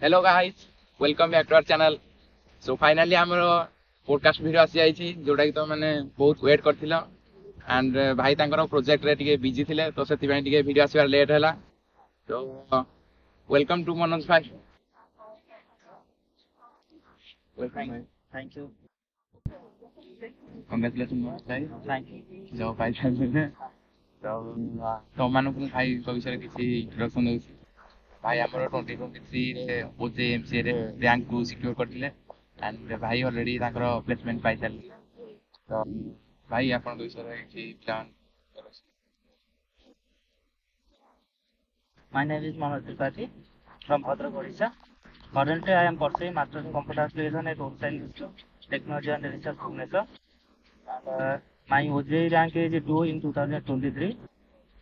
Hello guys, welcome back to our channel. So finally ଆମର podcast video ଆସି ଯାଇଛି ଯୋଉଟା କି ତ ମାନେ ବହୁତ ୱେଟ୍ କରିଥିଲ and ଭାଇ ତାଙ୍କର ପ୍ରୋଜେକ୍ଟ ରେ ଟିକେ ବିଜି ଥିଲେ ତ ସେଥିପାଇଁ ଟିକେ ଭିଡିଓ ଆସିବାର ଲେଟ୍ ହେଲା। So welcome to ମନୋଜ ଭାଇ। Thank you. Congratulations ଭାଇ। Thank you. ଯୋଉ ଭାଇ ସାଙ୍ଗରେ ତ ତମମାନଙ୍କୁ ଭାଇଙ୍କ ବିଷୟରେ କିଛି ଇଣ୍ଟ୍ରୋଡକ୍ସନ ଦଉଛି। ଭାଇ ଆମର 2023 ରେ OJMCA ରେ ର୍ୟାଙ୍କ 2 ସିକ୍ୟୁର କରିଥିଲେ and ଭାଇ ଅଲରେଡି ତାଙ୍କର ପ୍ଲେସମେଣ୍ଟ ପାଇସାରିଲେ। ତ ଭାଇ ଆପଣଙ୍କ ବିଷୟରେ କିଛି plan? My name is Manoj Tripathi from Bhadrak, Odisha. Currently, I am pursuing Masters in Computer Application at Odisha Institute of Technology and Research, Bhubaneswar. And my OJE rank is 2 in 2023.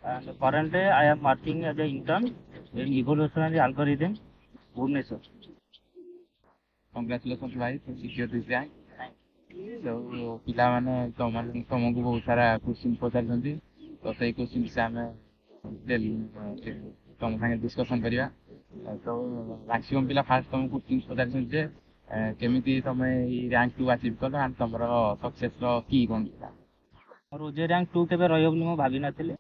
And currently, I am working as an intern in evolutionary algorithm, Bhubaneswar. Congratulations ଭାଇ to secure this rank. So ପିଲାମାନେ ତମକୁ ବହୁତ ସାରା question ପଚାରୁଛନ୍ତି ତ ସେଇ questions ଆମେ ତମ ସାଙ୍ଗେ ଡିସ୍କସନ୍ କରିବା। ତ ମ୍ୟାକ୍ସିମମ୍ ପିଲା ଫାର୍ଷ୍ଟ ତମକୁ କ୍ୱେଶ୍ଚିନ୍ସ ପଚାରୁଛନ୍ତି ଯେ କେମିତି ତମେ ଏଇ ର୍ୟାଙ୍କ 2 ଆଚିଭ୍ କଲ and ତମର ସକ୍ସେସର କି କ'ଣ ଥିଲା? ମୋର OJE rank 2 କେବେ ରହିବ ବୋଲି ମୁଁ ଭାବିନଥିଲି।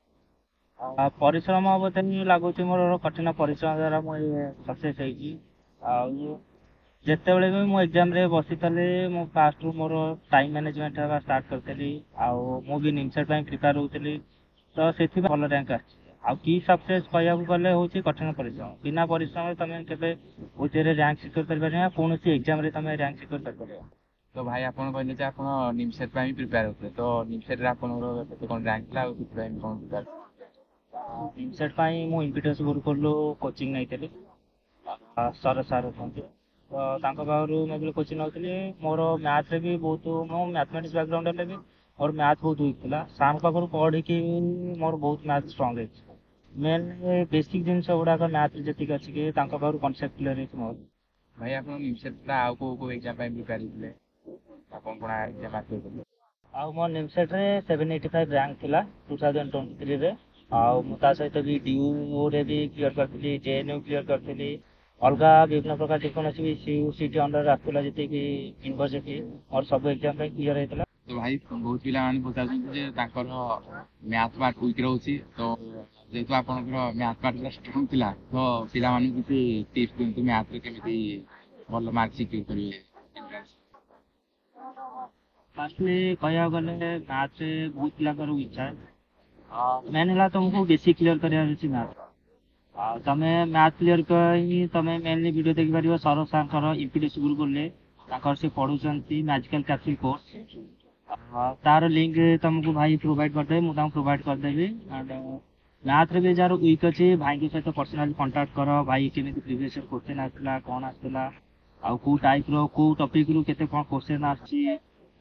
ପରିଶ୍ରମ ଅବଦାନ ଲାଗୁଛି ମୋର କଠିନ ପରିଶ୍ରମ ଦ୍ୱାରା ମୁଁ ସକ୍ସେସ୍ ହେଇଛି। ଆଉ ଯେତେବେଳେ ବି ମୁଁ ଏକ୍ଜାମରେ ବସିଥିଲି ମୁଁ ଫାଷ୍ଟରୁ ମୋର ଟାଇମ୍ ମ୍ୟାନେଜମେଣ୍ଟ ହେବା ଷ୍ଟାର୍ଟ କରିଥିଲି। ଆଉ ମୁଁ ବି ନିମସେଟ୍ ପାଇଁ ପ୍ରିପେୟାର ହେଉଥିଲି ତ ସେଥିପାଇଁ ଭଲ ର୍ୟାଙ୍କ ଆସିଛି। ଆଉ କି ସକ୍ସେସ୍ କହିବାକୁ ଗଲେ ହେଉଛି କଠିନ ପରିଶ୍ରମ। ବିନା ପରିଶ୍ରମରେ ତମେ କେବେ OJEରେ ର୍ୟାଙ୍କ ସିକ୍ୟୁର କରିପାରିବ ନା କୌଣସି ଏକ୍ଜାମରେ ତମେ ର୍ୟାଙ୍କ ସିକ୍ୟୁର କରିପାରିବ। ତ ଭାଇ ଆପଣ କହିଲେ ଯେ ଆପଣ ନିମସେଟ୍ ପାଇଁ ପ୍ରିପେୟାର ହେଉଥିଲେ ତ ନିମସେଟ୍ରେ ଆପଣଙ୍କର କେତେ କ'ଣ ର୍ୟାଙ୍କ ଥିଲା ଆଉ ସେଥିପାଇଁ କ'ଣ ପ୍ରିପେୟାର? ନିମସେଟ୍ ପାଇଁ ମୁଁ ଇମ୍ପିଟସ୍ ଗୁରୁକୁଲରୁ କୋଚିଂ ନେଇଥିଲି। ସର ସାର୍ ଅଛନ୍ତି ତ ତାଙ୍କ ପାଖରୁ ମୁଁ ଯେତେବେଳେ କୋଚିଂ ନେଉଥିଲି ମୋର ମ୍ୟାଥରେ ବି ବହୁତ ମୁଁ ମ୍ୟାଥମେଟିକ୍ସ ବ୍ୟାକଗ୍ରାଉଣ୍ଡ ହେଲେ ବି ମୋର ମ୍ୟାଥ୍ ବହୁତ ୱିକ୍ ଥିଲା। ସାର୍ଙ୍କ ପାଖରୁ ପଢ଼ିକି ମୋର ବହୁତ ମ୍ୟାଥ୍ ଷ୍ଟ୍ରଙ୍ଗ ହେଇଛି। ମେନ୍ ବେସିକ୍ ଜିନିଷ ଗୁଡ଼ାକ ମ୍ୟାଥ୍ରେ ଯେତିକି ଅଛି କି ତାଙ୍କ ପାଖରୁ କନସେପ୍ଟ କ୍ଲିୟର ହେଇଛି ମୋର। ଭାଇ ଆପଣ ନିମସେଟ୍ଟା ଆଉ କୋଉ ଏକ୍ଜାମ ପାଇଁ ପ୍ରିପେୟାର ହେଇଥିଲେ? ଆପଣ କ'ଣ ଏକ୍ଜାମ ଆପ୍ଲାଏ କଲେ? ଆଉ ମୋ ନିମସେଟ୍ରେ 785 ର୍ୟାଙ୍କ ଥିଲା 2023ରେ। ଆଉ ମୁଁ ତା ସହିତ ବି DUରେ ବି କ୍ଲିୟର କରିଥିଲି, JNU କ୍ଲିୟର କରିଥିଲି। ଅଲଗା ବିଭିନ୍ନ ପ୍ରକାର ଯେକୌଣସି ବି CUCT ଅଣ୍ଡରରେ ଆସୁଥିଲା ଯେତିକି ୟୁନିଭର୍ସିଟି ମୋର ସବୁ ଏକ୍ଜାମ ପାଇଁ କ୍ଲିୟର ହେଇଥିଲା। ତ ଭାଇ ବହୁତ ପିଲାମାନେ ପଚାରୁଛନ୍ତି ଯେ ତାଙ୍କର ମ୍ୟାଥ୍ ପାର୍ଟ ୱିକ୍ ରହୁଛି ତ ଯେହେତୁ ଆପଣଙ୍କର ମ୍ୟାଥ୍ ପାର୍ଟଟା ଷ୍ଟ୍ରଙ୍ଗ ଥିଲା ତ ପିଲାମାନଙ୍କୁ କିଛି ଟିପ୍ସ ଦିଅନ୍ତୁ ମ୍ୟାଥ୍ରେ କେମିତି ଭଲ ମାର୍କ ସିକ୍ୟୁର କରିବେ। ଫାର୍ଷ୍ଟଲି କହିବାକୁ ଗଲେ ମ୍ୟାଥ୍ରେ ବହୁତ ପିଲାଙ୍କର ୱିକ୍ ଥାଏ। ମେନ୍ ହେଲା ତୁମକୁ ବେସିକ୍ କ୍ଲିୟର କରିବାର ଅଛି ମ୍ୟାଥ୍। ଆଉ ତମେ ମ୍ୟାଥ୍ କ୍ଲିୟର ପାଇଁ ତମେ ମେନଲି ଭିଡ଼ିଓ ଦେଖିପାରିବ ସୌରଭ ସାର୍ଙ୍କର ଇମ୍ପିଡେନ୍ସ ଗୁରୁକୁଲରେ ତାଙ୍କର ସେ ପଢ଼ୁଛନ୍ତି ମ୍ୟାଜିକାଲ କ୍ୟାପସୁଲ କୋର୍ସ। ତାର ଲିଙ୍କ ତମକୁ ଭାଇ ପ୍ରୋଭାଇଡ଼ କରିଦେବେ, ମୁଁ ତାଙ୍କୁ ପ୍ରୋଭାଇଡ଼ କରିଦେବି। ଆଣ୍ଡ ମ୍ୟାଥ୍ରେ ବି ଯାହାର ୱିକ୍ ଅଛି ଭାଇଙ୍କ ସହିତ ପର୍ସନାଲି କଣ୍ଟାକ୍ଟ କର। ଭାଇ କେମିତି ପ୍ରିଭିୟସ୍ କ୍ୱେଶ୍ଚନ୍ ଆସିଥିଲା, କ'ଣ ଆସିଥିଲା, ଆଉ କେଉଁ ଟାଇପ୍ର କେଉଁ ଟପିକ୍ରୁ କେତେ କ'ଣ କ୍ୱେଶ୍ଚନ୍ ଆସୁଛି,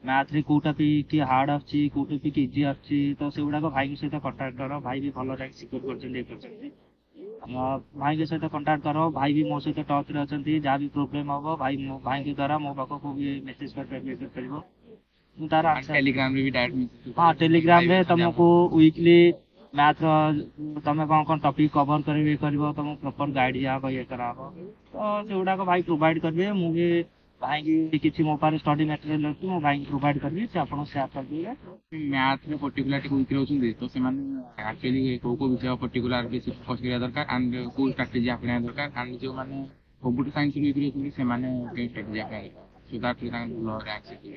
ମ୍ୟାଥ୍ରେ କେଉଁ ଟପିକ୍ ହାର୍ଡ଼ ଆସୁଛି କେଉଁ ଟପିକ୍ ଇଜି ଆସୁଛି ତ ସେଗୁଡ଼ାକ ଭାଇଙ୍କ ସହିତ କଣ୍ଟାକ୍ଟ କର। ଭାଇ ବି ଭଲ ର୍ୟାଙ୍କ ସିକ୍ୟୁର କରିଛନ୍ତି ଇଏ କରିଛନ୍ତି। ଭାଇଙ୍କ ସହିତ କଣ୍ଟାକ୍ଟ କର। ଭାଇ ବି ମୋ ସହିତ ଟଚ୍ରେ ଅଛନ୍ତି। ଯାହା ବି ପ୍ରୋବ୍ଲେମ୍ ହେବ ଭାଇଙ୍କ ଦ୍ୱାରା ମୋ ପାଖକୁ ବି ମେସେଜ୍ କରିପାରିବ। ମୁଁ ତାର ଟେଲିଗ୍ରାମରେ ବି ହଁ ଟେଲିଗ୍ରାମରେ ତୁମକୁ ୱିକଲି ମ୍ୟାଥ୍ର ତୁମେ କ'ଣ ଟପିକ୍ କଭର କରିବ ତୁମକୁ ପ୍ରପର୍ ଗାଇଡ଼ ଦିଆହେବ ଇଏ କରାହେବ ତ ସେଗୁଡ଼ାକ ଭାଇ ପ୍ରୋଭାଇଡ଼ କରିବେ। ମୁଁ ବି ଭାଇକି କିଛି ମୋ ପାଖରେ ଷ୍ଟଡି ମ୍ୟାଟେରିଆଲ୍ ଅଛି ମୁଁ ଭାଇକି ପ୍ରୋଭାଇଡ଼ କରିବି, ସେ ଆପଣଙ୍କୁ ସେୟାର କରିଦେବେ। ମ୍ୟାଥ୍ରେ ପର୍ଟିକୁଲାର ଟିକେ ୱିକ୍ ରହୁଛନ୍ତି ତ ସେମାନେ ଆକ୍ଚୁଆଲି କୋଉ ବିଷୟ ପର୍ଟିକୁଲାର ବେଶୀ ଫୋକସ୍ କରିବା ଦରକାର ଆଣ୍ଡ କୋଉ ଷ୍ଟ୍ରାଟେଜି ଆପଣେଇବା ଦରକାର ଆଣ୍ଡ ଯେଉଁମାନେ କମ୍ପ୍ୟୁଟର ସାଇନ୍ସରେ ୱିକ୍ ରହୁଛନ୍ତି ସେମାନେ କେଉଁ ଷ୍ଟ୍ରାଟେଜି ଆପଣେଇବା ସୋ ଦ୍ୟାଟ୍ ତାଙ୍କ ଭଲ ର୍ୟାଙ୍କ ସିକ୍ୟୁର।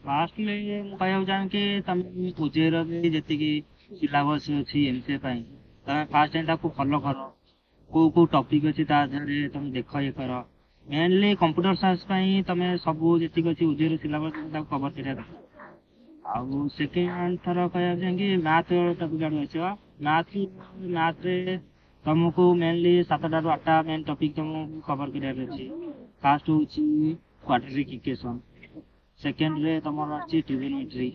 ଫାର୍ଷ୍ଟଲି ମୁଁ କହିବାକୁ ଚାହେଁ କି ତମେ OJEର ବି ଯେତିକି ସିଲାବସ୍ ଅଛି MCA ପାଇଁ ତମେ ଫାର୍ଷ୍ଟ ଟାଇମ୍ ତାକୁ ଫଲୋ କର। କେଉଁ ଟପିକ୍ ଅଛି ତା ଦେହରେ ତମେ ଦେଖ ଇଏ କର। ମେନଲି କମ୍ପ୍ୟୁଟର ସାଇନ୍ସ ପାଇଁ ତମେ ସବୁ ଯେତିକି ଅଛି OJEର ସିଲାବସ୍ ତାକୁ କଭର କରିବା ଦରକାର। ଆଉ ସେକେଣ୍ଡ ଥର କହିବାକୁ ଚାହେଁକି ମ୍ୟାଥ୍ ଟପିକ୍ ଆଡ଼କୁ ଆସିବା। ମ୍ୟାଥ୍ରେ ତମକୁ ମେନଲି 7ଟାରୁ 8ଟା ମେନ୍ ଟପିକ୍ ତମକୁ କଭର କରିବାର ଅଛି। ଫାର୍ଷ୍ଟ ହେଉଛି କ୍ୱାଡ୍ରାଟିକ୍ ଇକ୍ୱେସନ୍, ସେକେଣ୍ଡରେ ତମର ଆସୁଛି ଟ୍ରିଗୋନୋମେଟ୍ରି,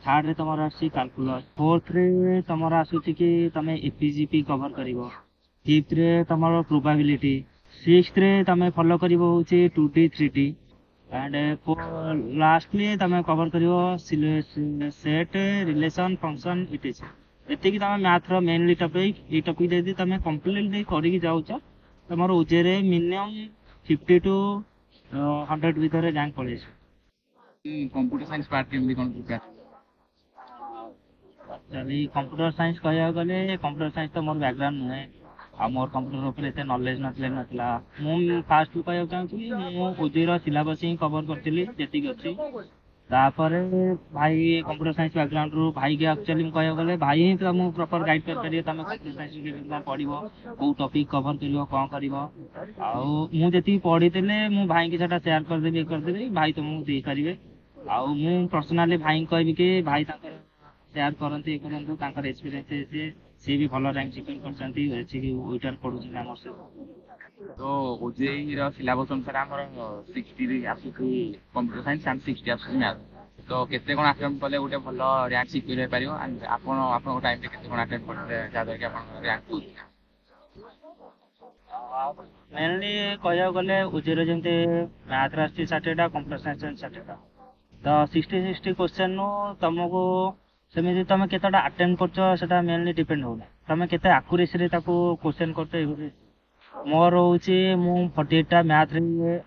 ଥାର୍ଡ଼ରେ ତମର ଆସୁଛି କାଲକୁଲସ୍, ଫୋର୍ଥରେ ତମର ଆସୁଛି କି ତମେ APGP କଭର କରିବ, ଫିଫ୍ଥରେ ତମର ପ୍ରୋବାବିଲିଟି, ସିକ୍ସଥରେ ତମେ ଫଲୋ କରିବ ହେଉଛି 2D 3D ଆଣ୍ଡ ଲାଷ୍ଟଲି ତମେ କଭର କରିବ ସେଟ୍ ରିଲେସନ୍ ଫଙ୍କସନ୍ ଇଟିସି। ଏତିକି ତମେ ମ୍ୟାଥ୍ର ମେନଲି ଟପିକ୍। ଏଇ ଟପିକ୍ ଯଦି ତମେ କମ୍ପ୍ଲିଟଲି କରିକି ଯାଉଛ ତ ତମର ଓଜେରେ ମିନିମମ୍ 50 to 100 ଭିତରେ ର୍ୟାଙ୍କ ପଳେଇ ଆସିବ। କମ୍ପ୍ୟୁଟର ସାଇନ୍ସ ପାର୍ଟ କେମିତି କ'ଣ ପ୍ରିପେୟାର? ଯଦି କମ୍ପ୍ୟୁଟର ସାଇନ୍ସ କହିବାକୁ ଗଲେ କମ୍ପ୍ୟୁଟର ସାଇନ୍ସ ତ ମୋର ବ୍ୟାକଗ୍ରାଉଣ୍ଡ ନୁହେଁ, ଆଉ ମୋର କମ୍ପ୍ୟୁଟର ଉପରେ ଏତେ ନଲେଜ ନଥିଲା। ମୁଁ ଫାଷ୍ଟରୁ କହିବାକୁ ଚାହୁଁଛି ମୁଁ ଓଜେର ସିଲାବସ୍ ହିଁ କଭର କରିଥିଲି ଯେତିକି ଅଛି। ତାପରେ ଭାଇ କମ୍ପ୍ୟୁଟର ସାଇନ୍ସ ବ୍ୟାକଗ୍ରାଉଣ୍ଡରୁ ଭାଇକି ଆକ୍ଚୁଆଲି ମୁଁ କହିବାକୁ ଗଲେ ଭାଇ ହିଁ ତମକୁ ପ୍ରପର ଗାଇଡ୍ କରିପାରିବେ ତମେ କମ୍ପ୍ୟୁଟର ସାଇନ୍ସ କେମିତି କ'ଣ ପଢ଼ିବ, କୋଉ ଟପିକ୍ କଭର କରିବ, କ'ଣ କରିବ। ଆଉ ମୁଁ ଯେତିକି ପଢ଼ିଥିଲେ ମୁଁ ଭାଇକି ସେଟା ସେୟାର କରିଦେବି ଭାଇ ତମକୁ ଦେଇପାରିବେ। ଆଉ ମୁଁ ପର୍ସନାଲି ଭାଇଙ୍କୁ କହିବି କି ଭାଇ ତାଙ୍କର ସେୟାର କରନ୍ତୁ କରନ୍ତୁ ତାଙ୍କର ଏକ୍ସପିରିଏନ୍ସ ସିଏ ବି ଭଲ ର୍ୟାଙ୍କ ସିକ୍ୟୁର କରିଛନ୍ତି, ୱିଟର ପଢୁଛନ୍ତି ଆମର ସହିତ। ତ ଓଜେଇ ର ସିଲାବସ୍ ଅନୁସାରେ ଆମର 60 ଆସୁଛି କମ୍ପ୍ୟୁଟର ସାଇନ୍ସ ଆଣ୍ଡ 60 ଆସୁଛି ମ୍ୟାଥ୍। ତ କେତେ କ'ଣ ଆଟେମ୍ପ୍ଟ କଲେ ଗୋଟେ ଭଲ ର୍ୟାଙ୍କ ସିକ୍ୟୁର ହେଇପାରିବ? ଆଣ୍ଡ ଆପଣ ଆପଣଙ୍କ ଟାଇମରେ କେତେ କ'ଣ ଆଟେମ୍ପ୍ଟ କରିଥିଲେ ଯାହାଦ୍ୱାରା କି ଆପଣଙ୍କ ର୍ୟାଙ୍କ ହଉଛି? ମେନଲି କହିବାକୁ ଗଲେ ଓଜେର ଯେମିତି ମ୍ୟାଥରେ ଆସୁଛି 60ଟା, କମ୍ପ୍ୟୁଟର ସାଇନ୍ସ 60ଟା, ତ 60 କ୍ୱେଶ୍ଚନରୁ ତମକୁ ସେମିତି ତମେ କେତେଟା ଆଟେମ୍ପ୍ଟ କରୁଛ ସେଟା ମେନଲି ଡିପେଣ୍ଡ ହଉନି, ତମେ କେତେ ଆକୁରେସିରେ ତାକୁ କ୍ୱେଶ୍ଚନ କରୁଛ ଏଗୁଡି। ମୋର ହଉଛି ମୁଁ 48ଟା ମ୍ୟାଥରେ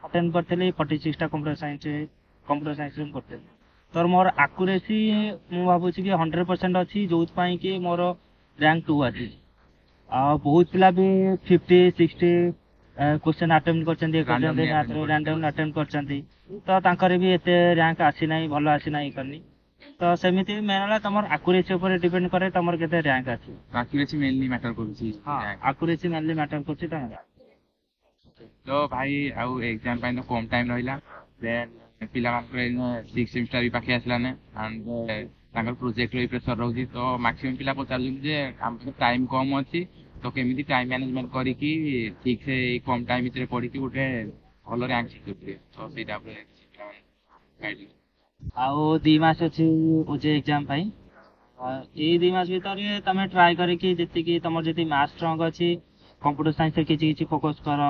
ଆଟେମ୍ପ୍ଟ କରିଥିଲି, 46ଟା କମ୍ପ୍ୟୁଟର ସାଇନ୍ସରେ ମୁଁ କରିଥିଲି। ତ ମୋର ଆକୁରେସି ମୁଁ ଭାବୁଛି କି 100% ଅଛି, ଯୋଉଥିପାଇଁ କି ମୋର ର୍ୟାଙ୍କ 2 ଆସିଛି। ଆଉ ବହୁତ ପିଲା ବି 50-60 କ୍ୱେଶ୍ଚନ ଆଟେମ୍ପ୍ଟ କରିଛନ୍ତି, ମ୍ୟାଥରେ ରାଣ୍ଡମଲି ଆଟେମ୍ପ୍ଟ କରିଛନ୍ତି, ତ ତାଙ୍କର ବି ଏତେ ର୍ୟାଙ୍କ ଆସିନାହିଁ, ଭଲ ଆସିନାହିଁ କରିନି। ତ ସେମିତି ମେନ୍ ହେଲା ତମର ଆକୁରେସି ଉପରେ ଡିପେଣ୍ଡ କରେ ତମର କେତେ ର୍ୟାଙ୍କ ଆସିବ। ଆକ୍ୟୁରେସି ମେନଲି ମ୍ୟାଟର କରୁଛି। ଆକୁରେସି ମେନଲି ମ୍ୟାଟର କରୁଛି ତମର। ତ ଭାଇ ଆଉ ଏକ୍ଜାମ ପାଇଁ ତ କମ୍ ଟାଇମ୍ ରହିଲା, ଦେନ୍ ପିଲାମାନଙ୍କର 6th ସେମିଷ୍ଟାର ବି ପାଖେଇ ଆସିଲାନି ଆଣ୍ଡ ତାଙ୍କର ପ୍ରୋଜେକ୍ଟର ବି ପ୍ରେସର ରହୁଛି। ତ ମାକ୍ସିମମ୍ ପିଲା ପଚାରୁଛନ୍ତି ଯେ ଆମ ପାଖରେ ଟାଇମ୍ କମ୍ ଅଛି, ତ କେମିତି ଟାଇମ୍ ମ୍ୟାନେଜମେଣ୍ଟ କରିକି ଠିକ୍ ସେ ଏଇ କମ୍ ଟାଇମ୍ ଭିତରେ ପଢ଼ିକି ଗୋଟେ ଭଲ ର୍ୟାଙ୍କ ସିକ୍ୟୁର କରିବେ। ତ ସେଇଟା ଉପରେ କିଛି ପିଲାମାନେ ଗାଇଡ୍। ଆଉ 2 ମାସ ଅଛି ଓଜେ ଏକ୍ଜାମ ପାଇଁ। ଏଇ 2 ମାସ ଭିତରେ ତମେ ଟ୍ରାଏ କରିକି ଯେତିକି ତମର ଯଦି ମ୍ୟାଥ୍ ଷ୍ଟ୍ରଙ୍ଗ ଅଛି କମ୍ପ୍ୟୁଟର ସାଇନ୍ସରେ କିଛି ଫୋକସ୍ କର,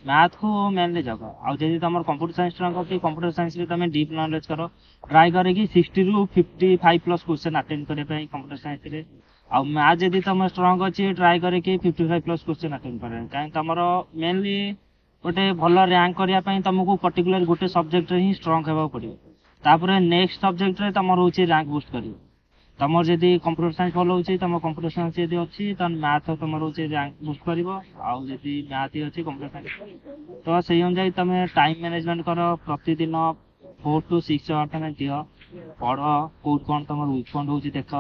ମ୍ୟାଥକୁ ମେନଲି ଜଗ। ଆଉ ଯଦି ତମର କମ୍ପ୍ୟୁଟର ସାଇନ୍ସ ଷ୍ଟ୍ରଙ୍ଗ ଅଛି କମ୍ପ୍ୟୁଟର ସାଇନ୍ସରେ ତମେ ଡିପ୍ ନଲେଜ କର, ଟ୍ରାଏ କରିକି 60ରୁ 55+ କ୍ୱେଶ୍ଚନ ଆଟେଣ୍ଡ କରିବା ପାଇଁ କମ୍ପ୍ୟୁଟର ସାଇନ୍ସରେ। ଆଉ ମ୍ୟାଥ୍ ଯଦି ତମର ଷ୍ଟ୍ରଙ୍ଗ ଅଛି ଟ୍ରାଏ କରିକି 55+ କ୍ୱେଶ୍ଚନ ଆଟେଣ୍ଡ କରିବା, କାହିଁକି ତମର ମେନଲି ଗୋଟେ ଭଲ ର୍ୟାଙ୍କ କରିବା ପାଇଁ ତମକୁ ପର୍ଟିକୁଲାର ଗୋଟେ ସବଜେକ୍ଟରେ ହିଁ ଷ୍ଟ୍ରଙ୍ଗ ହେବାକୁ ପଡ଼ିବ। ତାପରେ ନେକ୍ସଟ ସବଜେକ୍ଟରେ ତମର ହଉଛି ର୍ୟାଙ୍କ ବୁଷ୍ଟ କରିବ। ତମର ଯଦି କମ୍ପ୍ୟୁଟର ସାଇନ୍ସ ଭଲ ହଉଛି, ତମ କମ୍ପ୍ୟୁଟର ସାଇନ୍ସ ଯଦି ଅଛି ତାହେଲେ ମ୍ୟାଥ ତମର ହଉଛି ର୍ୟାଙ୍କ ବୁଷ୍ଟ କରିବ। ଆଉ ଯଦି ମ୍ୟାଥ ହିଁ ଅଛି କମ୍ପ୍ୟୁଟର ସାଇନ୍ସ, ତ ସେଇ ଅନୁଯାୟୀ ତମେ ଟାଇମ୍ ମ୍ୟାନେଜମେଣ୍ଟ କର। ପ୍ରତିଦିନ 4 to 6 ଆୱାର ତମେ ଦିଅ, ପଢ଼, କୋଉଠି କ'ଣ ତମର ୱିକ୍ ପଏଣ୍ଟ ହଉଛି ଦେଖ।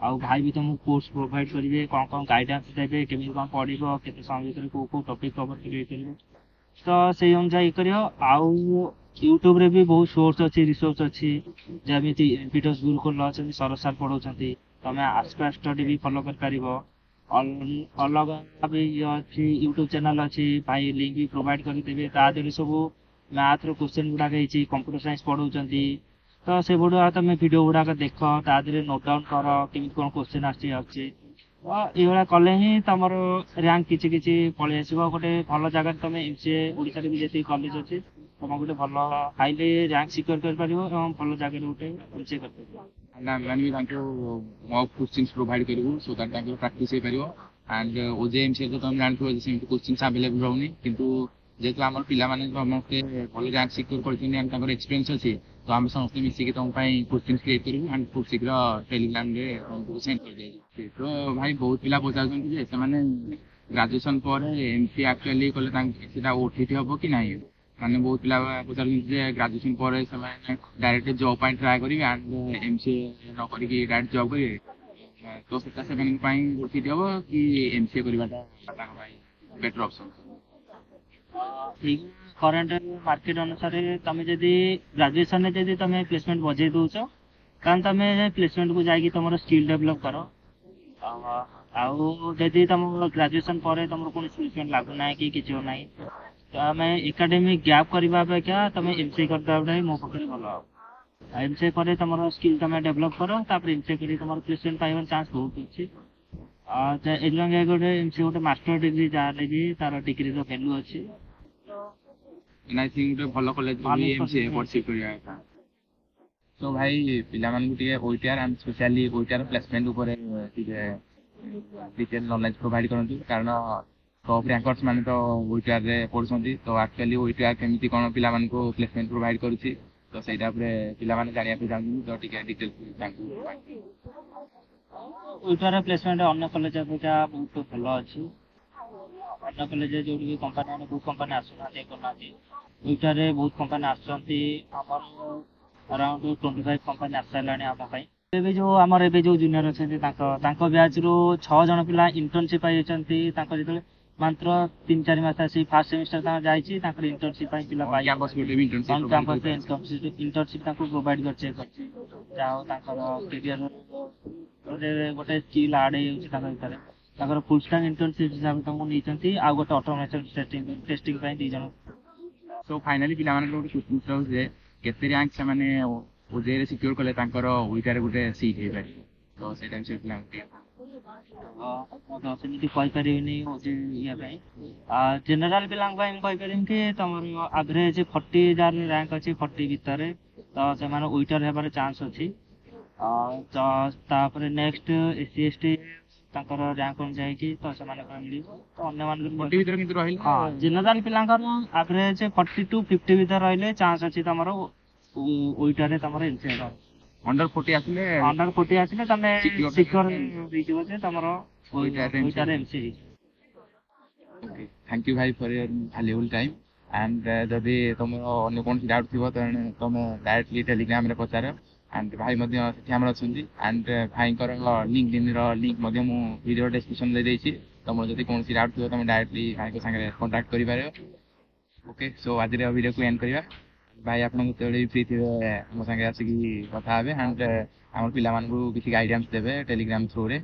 ଆଉ ଭାଇ ବି ତମକୁ କୋର୍ସ ପ୍ରୋଭାଇଡ କରିବେ, କ'ଣ ଗାଇଡାନ୍ସ ଦେବେ, କେମିତି କ'ଣ ପଢ଼ିବ, କେତେ ସମୟ ଭିତରେ କୋଉ ଟପିକ୍ କଭର କରିବେ। ତ ସେଇ ଅନୁଯାୟୀ କରିବ। ଆଉ ୟୁଟ୍ୟୁବରେ ବି ବହୁତ ସୋର୍ସ ଅଛି, ରିସୋର୍ସ ଅଛି, ଯେମିତି ଏନପିଟିଏସ୍ ଗୁରୁକୁଲ ଅଛନ୍ତି, ସରସ ସାର୍ ପଢ଼ାଉଛନ୍ତି, ତମେ ଆସ୍ପା ଷ୍ଟଡି ବି ଫଲୋ କରିପାରିବ। ଅଲଗା ବି ଅଛି ୟୁଟ୍ୟୁବ ଚ୍ୟାନେଲ ଅଛି, ଭାଇ ଲିଙ୍କ ବି ପ୍ରୋଭାଇଡ କରିଦେବେ, ତା ଦେହରେ ସବୁ ମ୍ୟାଥର କ୍ୱେଶ୍ଚନ ଗୁଡ଼ାକ ହେଇଛି, କମ୍ପ୍ୟୁଟର ସାଇନ୍ସ ପଢ଼ାଉଛନ୍ତି। ତ ସେଗୁଡ଼ା ତମେ ଭିଡ଼ିଓ ଗୁଡ଼ାକ ଦେଖ, ତା ଦେହରେ ନୋଟ୍ ଡାଉନ୍ କର କେମିତି କ'ଣ କ୍ୱେଶ୍ଚନ ଆସୁଛି। ଏଇଭଳିଆ କଲେ ହିଁ ତମର ର୍ୟାଙ୍କ କିଛି ପଳେଇ ଆସିବ। ଗୋଟେ ଭଲ ଜାଗାରେ ତମେ MCA ଓଡ଼ିଶାରେ ବି ଯେତିକି କଲେଜ ଅଛି ତମେ ଗୋଟେ ଭଲ ହାଇଲି ର୍ୟାଙ୍କ ସିକ୍ୟୁର କରିପାରିବ ଏବଂ ଭଲ ଜାଗାରେ ଗୋଟେ MCA କରିପାରିବ। ଆମେ ବି ତାଙ୍କୁ ମକ୍ କୋଶ୍ଚିନ୍ସ ପ୍ରୋଭାଇଡ କରିବୁ ସୋ ଦ୍ୟାଟ୍ ତାଙ୍କର ପ୍ରାକ୍ଟିସ୍ ହେଇପାରିବ। ଆଣ୍ଡ OJMCA ତ ତମେ ଜାଣିଥିବ ଯେ ସେମିତି କୋଶ୍ଚିନ୍ସ ଆଭେଲେବୁଲ ରହୁନି, କିନ୍ତୁ ଯେହେତୁ ଆମର ପିଲାମାନେ ସମସ୍ତେ ଭଲ ର୍ୟାଙ୍କ ସିକ୍ୟୁର କରିଛନ୍ତି ଆଣ୍ଡ ତାଙ୍କର ଏକ୍ସପିରିଏନ୍ସ ଅଛି, ତ ଆମେ ସମସ୍ତେ ମିଶିକି ତମ ପାଇଁ କୋଶ୍ଚିନ୍ସ କ୍ରିଏଟ୍ କରିବୁ ଆଣ୍ଡ ଖୁବ୍ ଶୀଘ୍ର ଟେଲିଗ୍ରାମରେ ତମକୁ ସେଣ୍ଡ କରିଦିଆଯିବ। ତ ଭାଇ ବହୁତ ପିଲା ପଚାରୁଛନ୍ତି ଯେ ସେମାନେ ଗ୍ରାଜୁଏସନ ପରେ MCA ଆକ୍ଚୁଆଲି କଲେ ତାଙ୍କୁ ସେଟା OTT ହବ କି ନାହିଁ। ମାନେ ବହୁତ ପିଲା ପଚାରୁଛନ୍ତି ଯେ ଗ୍ରାଜୁଏସନ ପରେ ସେମାନେ ଡାଇରେକ୍ଟ ଜବ୍ ପାଇଁ ଟ୍ରାଏ କରିବେ ଆଣ୍ଡ MCA ନ କରିକି ଡାଇରେକ୍ଟ ଜବ୍ କରିବେ, ତ ସେଟା ସେମାନଙ୍କ ପାଇଁ OTT ହବ କି MCA କରିବାଟା ତାଙ୍କ ପାଇଁ ବେଟର ଅପସନ୍? ଠିକ କରେଣ୍ଟ ମାର୍କେଟ ଅନୁସାରେ ତମେ ଯଦି ଗ୍ରାଜୁଏସନରେ ଯଦି ତମେ ପ୍ଲେସମେଣ୍ଟ ବଜେଇ ଦଉଛ ତାହେଲେ ତମେ ପ୍ଲେସମେଣ୍ଟକୁ ଯାଇକି ତମର ସ୍କିଲ୍ ଡେଭଲପ୍ କର। ଆଉ ଯଦି ତମ ଗ୍ରାଜୁଏସନ ପରେ ତମର କୌଣସି ପ୍ଲେସମେଣ୍ଟ ଲାଗୁନାହିଁ କି କିଛି ହଉନାହିଁ, ତମେ ଏକାଡେମିକ ଗ୍ୟାପ୍ କରିବା ଅପେକ୍ଷା ତମେ MCA କରିଦେବାଟା ହିଁ ମୋ ପକ୍ଷରେ ଭଲ ହବ। MCA ପରେ ତମର ସ୍କିଲ୍ ତମେ ଡେଭଲପ୍ କର, ତାପରେ MCA କରି ତମର ପ୍ଲେସମେଣ୍ଟ ପାଇବାର ଚାନ୍ସ ବହୁତ ଅଛି। ଏଥିପାଇଁ ଗୋଟେ MCA ଗୋଟେ ମାଷ୍ଟର ଡିଗ୍ରୀ ଯାହାହେଲେ ବି ତାର ଡିଗ୍ରୀର ଭ୍ୟାଲୁ ଅଛି। ଆଇ ଥିଙ୍କ ଗୋଟେ ଭଲ କଲେଜ MCA ପରସିଭ୍ କରିବା କଥା। ତ ଭାଇ ପିଲାମାନଙ୍କୁ ଟିକେ OTR and specially OTR placement ଉପରେ ଟିକେ ଡିଟେଲ ନଲେଜ ପ୍ରୋଭାଇଡ କରନ୍ତୁ, କାରଣ ତ ବ୍ୟାଙ୍କର୍ସ ମାନେ ତ ୱିଟିଆରରେ ପଢୁଛନ୍ତି, ତ ଆକ୍ଚୁଆଲି ୱିଟିଆର କେମିତି କ'ଣ ପିଲାମାନଙ୍କୁ ପ୍ଲେସମେଣ୍ଟ ପ୍ରୋଭାଇଡ୍ କରୁଛି, ତ ସେଇଟା ଉପରେ ପିଲାମାନେ ଜାଣିବାକୁ ଚାହୁଁଛନ୍ତି, ତ ଟିକେ ଡିଟେଲ୍ସ ତାଙ୍କୁ ୱିଟିଆର ପ୍ଲେସମେଣ୍ଟ ଅନ୍ୟ କଲେଜ ଅପେକ୍ଷା ବହୁତ ଭଲ ଅଛି। ଅନ୍ୟ କଲେଜ ଯୋଉଠି କମ୍ପାନୀ ମାନେ ବହୁତ କମ୍ପାନୀ ଆସୁନାହାନ୍ତି କରୁନାହାନ୍ତି, ୱିଟିଆରରେ ବହୁତ କମ୍ପାନୀ ଆସୁଛନ୍ତି। ଆମର ଆରାଉଣ୍ଡ 25 କମ୍ପାନୀ ଆସିସାରିଲାଣି ଆମ ପାଇଁ। ଏବେ ଯୋଉ ଜୁନିୟର ଅଛନ୍ତି ତାଙ୍କ ବ୍ୟାଚରୁ 6 ଜଣ ପିଲା ଇଣ୍ଟର୍ନସିପ୍ ପାଇଯାଇଛନ୍ତି। ତାଙ୍କ ଯେତେବେଳେ ମାତ୍ର 3-4 ମାସ ଆସି ଫାର୍ଷ୍ଟ ସେମିଷ୍ଟର ତାଙ୍କର ଯାଇଛି, ତାଙ୍କର ଇଣ୍ଟର୍ନସିପ୍ ପାଇଁ ପିଲା ଇଣ୍ଟର୍ନସିପ୍ ତାଙ୍କୁ ପ୍ରୋଭାଇଡ୍ କରିଛି। ଯାହା ହଉ ତାଙ୍କର କ୍ୟାରିୟର ଗୋଟେ ସ୍କିଲ୍ ଆଡ୍ ହେଇଯାଉଛି ତାଙ୍କ ଭିତରେ। ତାଙ୍କର ଫୁଲ୍ ଷ୍ଟାକ୍ ଇଣ୍ଟର୍ନସିପ୍ ହିସାବରେ ତାଙ୍କୁ ନେଇଛନ୍ତି, ଆଉ ଗୋଟେ ଅଟୋମେସନ୍ ଟେଷ୍ଟିଂ ପାଇଁ 2 ଜଣ। ସୋ ଫାଇନାଲି ପିଲାମାନଙ୍କର ଗୋଟେ କ୍ୱେଶ୍ଚିନ୍ ରହୁଛି ଯେ କେତେ ର୍ୟାଙ୍କ ସେମାନେ ଓଜେଇରେ ସିକ୍ୟୁର କଲେ ତାଙ୍କର ୱିଟିଆରରେ ଗୋଟେ ସିଟ୍ ହେଇପାରିବ, ତ ସେଇଟା ବିଷୟରେ ପିଲାଙ୍କୁ ଟିକେ ମୁଁ ତ ସେମିତି କହିପାରିବିନି ଇଏ ପାଇଁ। ଜେନେରାଲ ପିଲାଙ୍କ ପାଇଁ ମୁଁ କହିପାରିବି କି ତମର ଆଭରେଜ 40 ଯାହାର ର୍ୟାଙ୍କ ଅଛି 40 ଭିତରେ, ତ ସେମାନେ ୱିଟିଆର ହେବାର ଚାନ୍ସ ଅଛି। ତାପରେ ନେକ୍ସଟ SC ST ତାଙ୍କର ର୍ୟାଙ୍କ ଅନୁଯାୟୀ କି ତ ସେମାନଙ୍କ ମିଳିବ। ତ ଅନ୍ୟମାନଙ୍କ ଭିତରେ କିନ୍ତୁ ରହିଲେ ଜେନେରାଲ ପିଲାଙ୍କର ଆଭରେଜ 40 to 50 ଭିତରେ ରହିଲେ ଚାନ୍ସ ଅଛି ତମର ୱିଟିଆରରେ ତମର ଏନସିଆର। ଅଣ୍ଡର 40 ଆସିଲେ ତମେ ସିକ୍ୟୁର ହେଇଯିବ ଯେ ତମର ୱିଟିଆରରେ ଏନସି ହେଇଯିବ। ଥ୍ୟାଙ୍କ ୟୁ ଭାଇ ଫର ୟର ଭାଲ୍ୟୁଏବଲ୍ ଟାଇମ୍। ଆଣ୍ଡ ଯଦି ତମର ଅନ୍ୟ କୌଣସି ଡାଉଟ୍ ଥିବ ତେଣୁ ତମେ ଡାଇରେକ୍ଟଲି ଟେଲିଗ୍ରାମରେ ପଚାର। ଆଣ୍ଡ ଭାଇ ମଧ୍ୟ ସେଠି ଆମର ଅଛନ୍ତି। ଆଣ୍ଡ ଭାଇଙ୍କର ଲିଙ୍କଡଇନ୍ର ଲିଙ୍କ ମଧ୍ୟ ମୁଁ ଭିଡ଼ିଓ ଡେସ୍କ୍ରିପସନ୍ ଦେଇଛି। ତମର ଯଦି କୌଣସି ଡାଉଟ୍ ଥିବ ତମେ ଡାଇରେକ୍ଟଲି ଭାଇଙ୍କ ସାଙ୍ଗରେ କଣ୍ଟାକ୍ଟ କରିପାରିବ। ଓକେ, ସୋ ଆଜିର ଭିଡ଼ିଓକୁ ଏଣ୍ଡ କରିବା। ଭାଇ ଆପଣ ଯେତେବେଳେ ବି ଫ୍ରି ଥିବେ ମୋ ସାଙ୍ଗେ ଆସିକି କଥା ହେବେ, ଆଣ୍ଡ ଆମର ପିଲାମାନଙ୍କୁ କିଛି ଗାଇଡାନ୍ସ ଦେବେ ଟେଲିଗ୍ରାମ ଥ୍ରୁରେ।